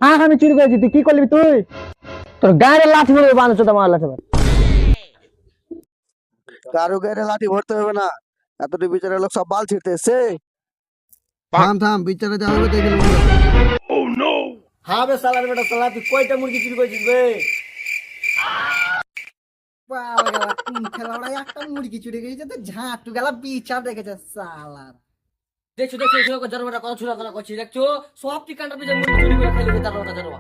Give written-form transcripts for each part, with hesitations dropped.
আমি চুরি করেছি, তুই কি করবি? তুই তোর গায়ে লাঠি মেরে বাঁধছ তো আমার লাঠি। কারো গায়ে লাঠি ভরতে হবে না, এতটি বিচারের লোক সব বাল ছিঁড়তে এসছে। থাম থাম, বিচারে যা হবে দেখে নেবো। হ্যাঁ বে সালার বেটা, সালা তুই কয়টা মুরগি চুরি করেছিস বে? খেলা একটা মুরগি চুরি গেছে তো ঝাঁটু গেলা বিচার দেখেছে সালার। দেখছো দেখছো এসব জানোয়ারটা কত ছোড়া তারা করছিস, দেখছো সব ঠিকানটা পিছনে মুরগি চুরি করে খাইলে তার ওটা জানোয়া।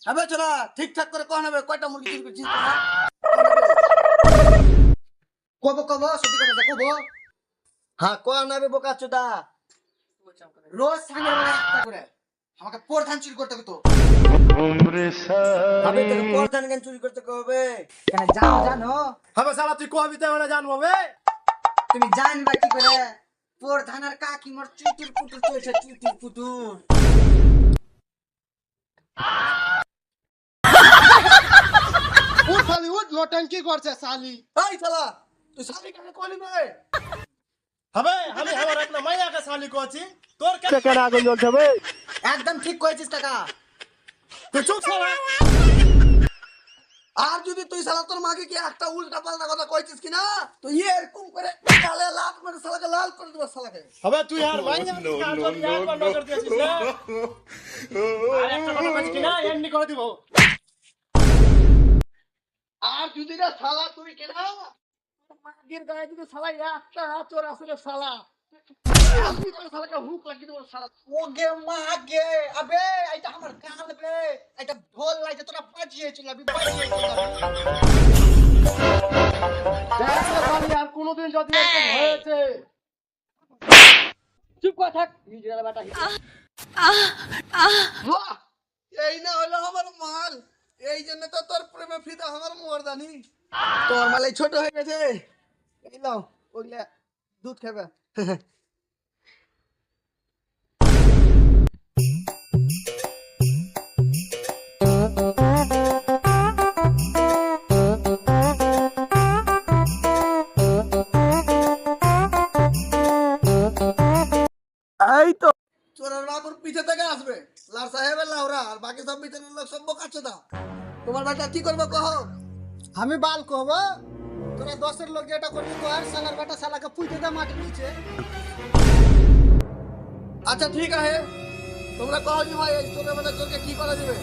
হবে চলা ঠিকঠাক করে কখন হবে, কয়টা মুরগি চুরি করছিস তোরা? কব কব সত্যি কথা কব। হ্যাঁ কখন হবে বোকা চোদা? রোজ সাঙ্গের বেলা একটা করে আমাকে প্রধান চুরি করতে হতো। হবে তোকে প্রধান জ্ঞান চুরি করতে হবে। কেন জানো জানো? হবে শালা তুই কবি তো মানে জানবো বে। তুমি জানবা কি করে? প্রধান আর কাকিমার চুটির পুতুর চলছে, চুটির পুতুর। উঠ শালি উঠ, নোট্যাঙ্কি করছে শালি। এই শালা তুই শালি কেন কইলি বে? হবে আমি আমার একটা মাইয়াকে শালি কইছি, তোর কেন আগুন জ্বলছে বে? একদম ঠিক করেছিস টাকা। তুই চুপ শালা। আর যদি তুই শালা তোর মাকে কি একটা উল্টা পাল্টা কথা কইছিস কিনা, তুই এরকম করে গালে লাত মেরে শালাকে লাল করে দেব শালাকে। হবে তুই আর মাইয়া আর যদি একবার নজর দিয়েছিস না, আর একটা কথা কইছিস কিনা এমনি করে দিব। আর যদি না শালা তুই কেনা মাগের গায়ে যদি শালা একটা তোর আসলে শালা আমি তোর শালাকে হুক লাগিয়ে দেবো শালা। ওগে মাগে আবে এটা আমার কান বে, এটা ঢোল লাগে তোরা বাজিয়ে চলাবি বাজিয়ে চলাবি। দেখ না শালি আর কোনোদিন যদি এরকম হয়েছে, চুপ করে থাক নিজের বেটা। বাহ, এই না হলো আমার মাল, এই জন্য তো তোর প্রেমে ফিদা আমার মর্দানি। তোর মাল এই ছোট হয়ে গেছে, এই নাও ওইগুলা দুধ খাবে। এই তো চোরের বাবুর পিছে থেকে আসবে লার সাহেবের লাউরা, আর বাকি সব পিছনের লোক সব বোকাচ্ছে না। তোমার বেটা কি করবে কহ? আমি বাল কব, তোরা দশের লোক যেটা করবি কর, সালার বেটা শালাকে পুঁতে দে মাটির নিচে। আচ্ছা ঠিক আছে, তোমরা কহ জি ভাই এই চোরের বেটা চোরকে কি করা যাবে?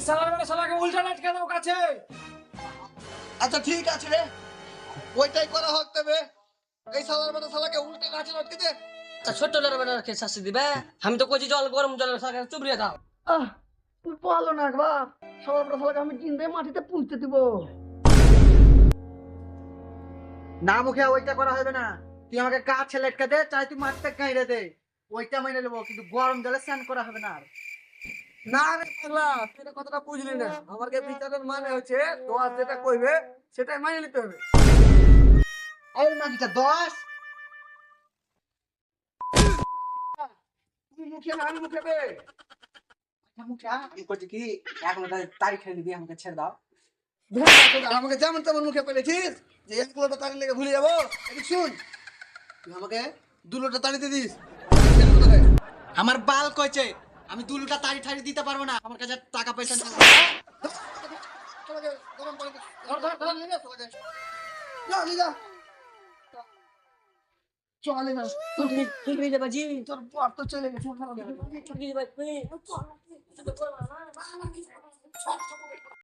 সালার বেটা শালাকে উল্টা লাটকে দাও কাছে। আচ্ছা ঠিক আছে রে, ওইটাই করা হোক তবে। এই সালার বেটা শালাকে উল্টে গাছে লটকে দে। তা ছোট্ট বেটাকে শাস্তি দিবে? আমি তো কইছি জল গরম জলের শালাকে চুবড়িয়ে দাও। তুই পালো না একবার, সালার বেটা শালাকে আমি জিন্দে মাটিতে পুঁতে দিব। না মুখে ওইটা করা হবে না, তুই আমাকে কাছে লেটকে দে, চাই তুই মাটিতে গাইড়ে দে, ওইটা মেনে নেবো, কিন্তু গরম জলে স্নান করা হবে না। আর না রে পাগলা, তুই এটা কথাটা বুঝলি না। আমাকে বিচারের মানে হচ্ছে দোয়ার যেটা কইবে সেটাই মাইনে নিতে হবে। এই নাকিটা 10 তুই মুখে না আমি মুখে বে। মুখে আমি করছি কি, এখন তারিখ খেয়ে নিবি, আমাকে ছেড়ে দাও। আমাকে যেমন তেমন মুখে পেলেছিস যে এক লোটা তাড়ি লেগে ভুলে যাবো। এদিক শুন, তুই আমাকে 2 লোটা তাড়িতে দিস। আমার বাল কইছে আমি দুলটা তাড়ি ঠাড়ি দিতে পারবো না, আমার কাছে টাকা পয়সা নেই। শালাকে গরম পানিতে ধর নিয়ে যা শালাকে। যা নিয়ে যা। চলে না ঠিক হয়ে যাবে জি। তোর পর তো চলে গেছে। ঠিক হয়ে যাবে।